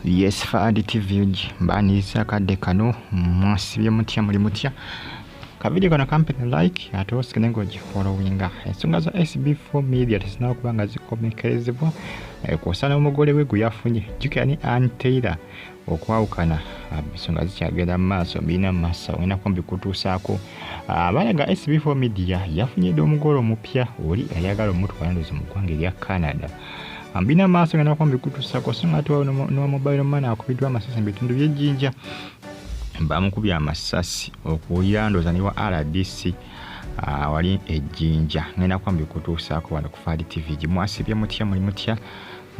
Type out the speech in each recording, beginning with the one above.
Yes, Fadi TV mbanisa kadde kano mwasibye mutya muli mutya kavideo kana campaign like ate osikene ngoji followinga ensonga za SB4 media tesinawo kubanga zikomekerezebwa kusana omugole we guyafunye jukani antera okwawukana bisonga zikyagenda maaso bina massa wena kombi kutuusaako abalaga SB4 media yafunye omugole omupya oli ayagala omutwalandozi mu ggwanga erya Canada ambina maaso ngana kwambi kutuusaako so nga tuwa no mobile money akubiddwa amasasi mu bitundu by'ejjinja bamukubya amasasi okuwulira ndooza ne wa RDC wali ejjinja ngenda kwambi kutuusaako wano ku Fadi TV gimwasibye mutya muli mutya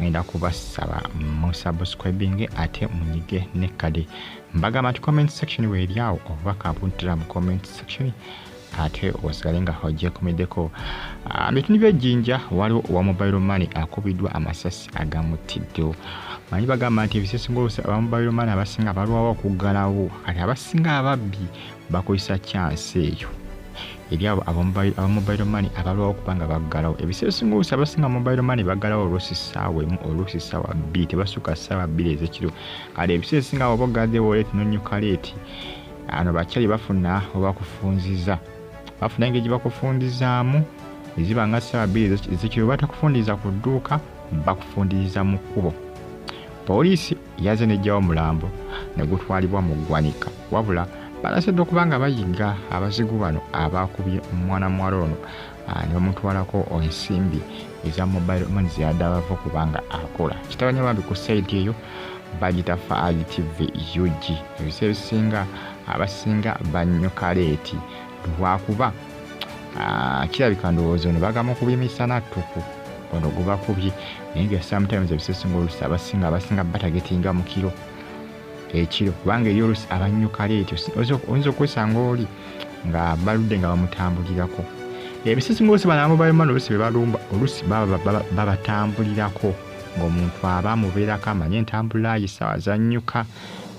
ngenda kubasaba mu subscribing ate munyige ne kade mbagamba nti comment section weeryawo oba kapuntira mu comment section ate osigale nga hojjekomeddeko bitundu by'ejjinja waliwo owa mobile money akubiddwa amasasi agamutiddewo manyi bagamba nti ebisesinga aba mobile money abasinga balwawo okuggalawo kati abasinga ababbi bakozesa chance eyo eri abo aba mobile money abalwawo okubanga baggalawo ebisesinga abasinga mobile money baggalawo olw'essaawa emu olw'essaawa bbiri tebasukka ssaawa bbiri ez'ekiro kale ebisesinga abo bogadde wallet n'onyuka leeti ano bakyali bafuna obakufunziza bafuna engeri bakufundizaamu eziba nga ssaawa bbiri ez'ekiro batakufundiza ku dduuka bakufundiriza mu kkubo poliisi yaze nejjawo omulambo ne gutwalibwa mu ggwanika wabula balasedde okubanga bayiga abazigu bano abakubye omwana muwala ono ne bamutwalako ensimbi eza mobile money ziyadde abava okubanga akola kitabanya bambi ku saidi eyo bagita Fadi TV UG ebiseera ebisinga abasinga banyuka leeti lwakuba kirabika ndowooza ono bagamba okubya emisana ttuku ono gubakubye naye nga sometimes ebisesinga oluusi abasinga batagetinga mu kiro ekiro kubanga eri oluusi abanyuka leeti oyinza okwesanga oli nga baludde nga bamutambulirako ebisesinga oluusi bana mobile money oluusi bebalumba oluusi babatambulirako ng'omuntu aba amubeerako amanye entambula ye ssaawa zanyuka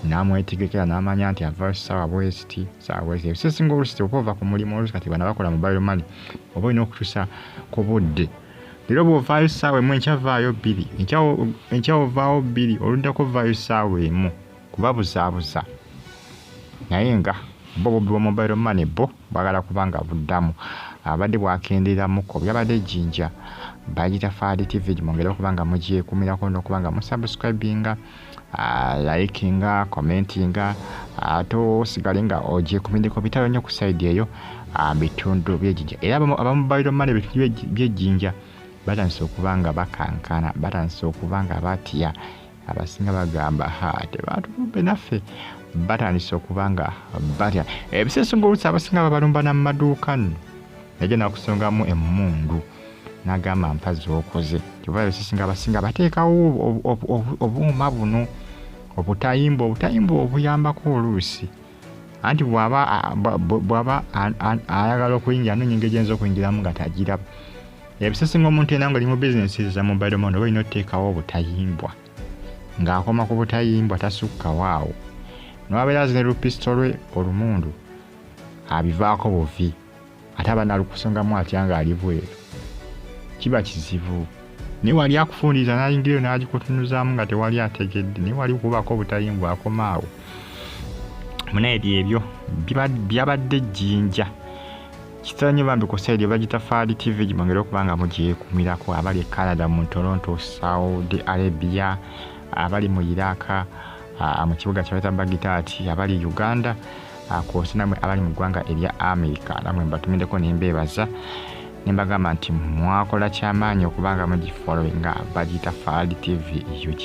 n'amwetegekera n'amanya nti avaayo ssaawa bweziti ebisesinga oluusi oba ova ku mulimu oluusi kati bana bakola mobile money oba olina okutuusa ku budde leero bw'ovaayo ssaawa emu enkyavaayo bbiri enkya ovaawo bbiri oluddako ovaayo ssaawa emu kubabuzaabuza naye nga bo bobbi bwa mobile money bo bwagala kubanga buddamu abadde bwakendeeramuko byabadde ejjinja bagita Fadi TV gimwongere okubanga mugyekumirako n'okubanga musubscribinga likinga commentinga ate osigale nga ogyekumiddeko bitalo nnyo ku saidi eyo bitundu by'ejjinja era aba mobile money bitundu by'ejjinja batandise okubanga bakankana batandise okubanga batya abasinga bagamba tebatubbe naffe batandise okubanga batya ebisesinga oluusi abasinga babalumba n'amaduuka nno najja nakusongamu emmundu n'agamba mpazi okoze kyova ebisesinga abasinga bateekawo obuuma buno obutayimba obuyambako oluusi anti bw'aba ayagala okuyingira anoonya engeri gy'ayinza okuyingiramu nga tagiraba ebisesinga omuntu yena nga ali mu bizinesi za mobile money oba olina oteekawo obutayimbwa ng'akoma ku butayimbwa tasukkawo awo n'abeera azina lupisito lwe olumundu abivaako buvi ate aba nalukusongamu atya ng'ali bweru kiba kizibu naye wali akufundiriza n'ayingirayo n'agikutunuzaamu nga tewali ategedde naye wali kubako obutayimbwa akoma awo munaedi ebyo byabadde ejjinja kitanye bambi ku saidi bagita Fadi TV gimwongere okubanga mugyekumirako abali e Canada mu Toronto Saudi Arabia abali mu Iraq mu kibuga kyabeta bagita ati abali Uganda kw'osi namwe abali mu ggwanga erya America namwe mbatumiddeko nembeebaza nembagamba nti mwakola kyamaanyi okubanga mugifollowinga bagita Fadi TV UG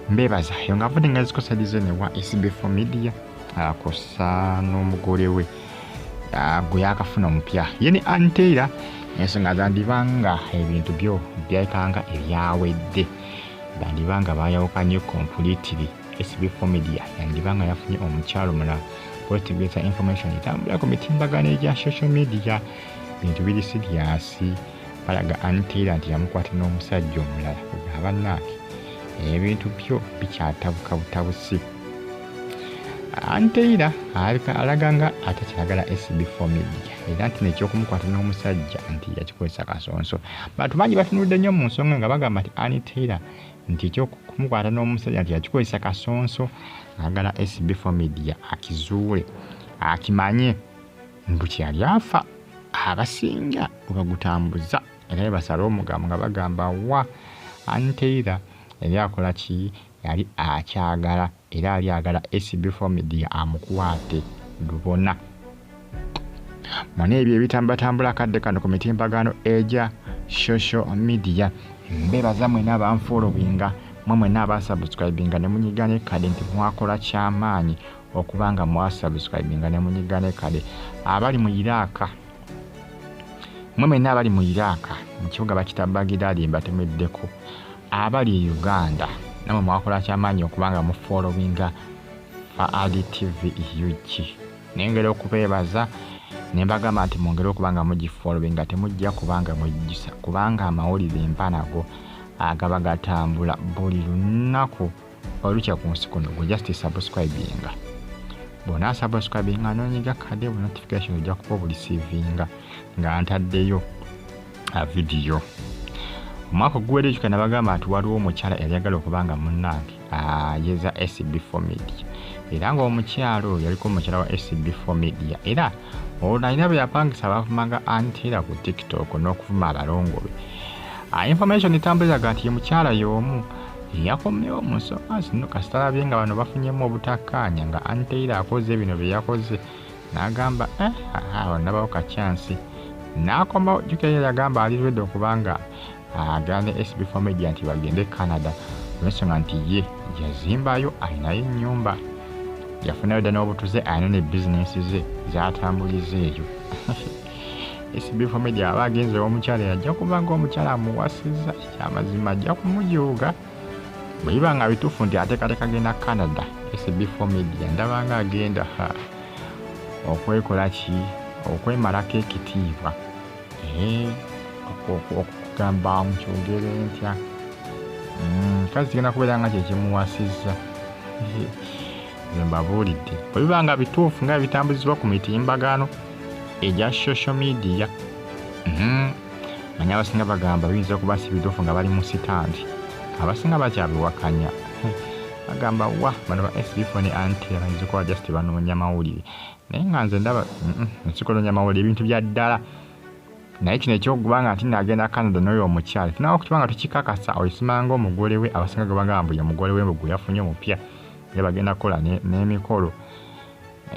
mbeebaza eyo nga nvudde nga zikosadize ne wa SB4 media kosa n'omugole we gwe yakafuna omupya ye ne antera ensonga zandibanga ebintu byo byekanga ebyawedde bandibanga bayawukanye completely SB4 media yandibanga yafunye omukyalo mulala kwetegereza information etambula ku mitimbagano egya social media bintu biri siriasi balaga antera nti yamukwata n'omusajja omulala abannaaki ebintu byo bikyatabuka butabusi antera alaganga atakyagala SB4 media era nti nekyokumukwata n'omusajja nti yakikozesa kasonso batumanyi batunudde nnyo mu nsonga nga bagamba nti antera nti ekyokumukwata n'omusajja nti yakikozesa kasonso agala SB4 media akizuule akimanye mbu kyali afa abasinga bwebagutambuza era basala omugambo nga bagamba wa anteera yali akola ki yali akyagala era ali agala SB4 media amukwate lubona mwana ebyo ebitambatambula kadde kano ku mitimbagano eja social media mbebaza mwena abanfollowinga mwena abasubscribinga ne munyigane kade nti mwakola kyamaanyi okubanga mwasubscribinga ne munyigane kade abali mu Iraka mwena abali mu Iraka mu kibuga bakitabagira ali mbatemeddeko abali Uganda namwe mwakola kyamaanyi okubanga mu followinga Faadi TV UG nengera okubebaza nembagamba nti mwongere okubanga mugifollowinga temujja kubanga mujisa kubanga amawulire empanago agaba gatambula buli lunaku olukya ku nsi kuno gwe just subscribinga bona subscribinga nonyiga kade bu notification ojja kuba obulisiivinga nga ntaddeyo video omwaka guwedde kyokka nabagamba nti waliwo omukyala eyagala okubanga munnange yeza SB4 media era ng'omukyalo yaliko omukyala wa SB4 media era olulina bwe yapangisa bavumanga anteera ku TikTok n'okuvuma abalongo be information etambulizaga nti ye mukyala y'omu yakomyewo mu nsonga zino kasitalabye nga bano bafunyemu obutakkaanya nga anteera akoze bino bye yakoze n'agamba nabawo kacyansi n'akomawo jjukira yagamba alirwedde okubanga agande SB4 media nti bagende Canada olw'ensonga nti ye yazimbayo alinayo ennyumba yafunayo dda n'obutuze alina ne bizinesi ze zatambuliza eyo SB4 media aba agenze omukyala yajja kubanga omukyala amuwasiza ekyamazima ajja kumujuuga bwe biba nga bituufu nti ateekateeka genda Canada SB4 media ndabanga agenda okwekola ki okwemalako ekitiibwa okugamba mukyogere ntya kazi kigenda kubeera nga kyekimuwasiza mbabuulidde bwe biba nga bituufu nga bitambuzibwa ku mitimbagano eja social media manya abasinga bagamba biyinza okuba si bituufu nga bali mu sitandi abasinga bakyabiwakanya bagamba wa bano ba SB4 ne anteera bayinza okuba just banoonya mawulire naye nga nze ndaba nsikonoonya mawulire ebintu bya ddala naye kino ekyokubanga nti nagenda Canada n'oyo omukyala tunawo okutubanga tukikakasa oyisimanga omugole we abasinga gwe bagamba mbu ye mugole we mbu gwe yafunye omupya era bagenda kukola n'emikolo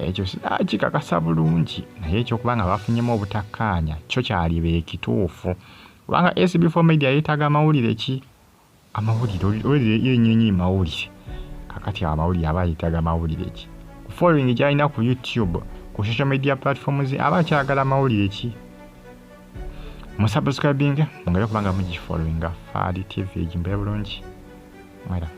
ekyo kikakasa bulungi naye ekyokubanga bafunyemu obutakkaanya kyo kyaliba ekituufu kubanga SB4 media yeetaaga amawulire ki amawulire yennyini mawulire kakati amawulire aba yeetaaga amawulire ki ku following gyalina ku YouTube ku social media platforms aba kyagala amawulire ki musubscribing mungere kubanga mugifollowinga Faadi TV gimbe bulungi mwera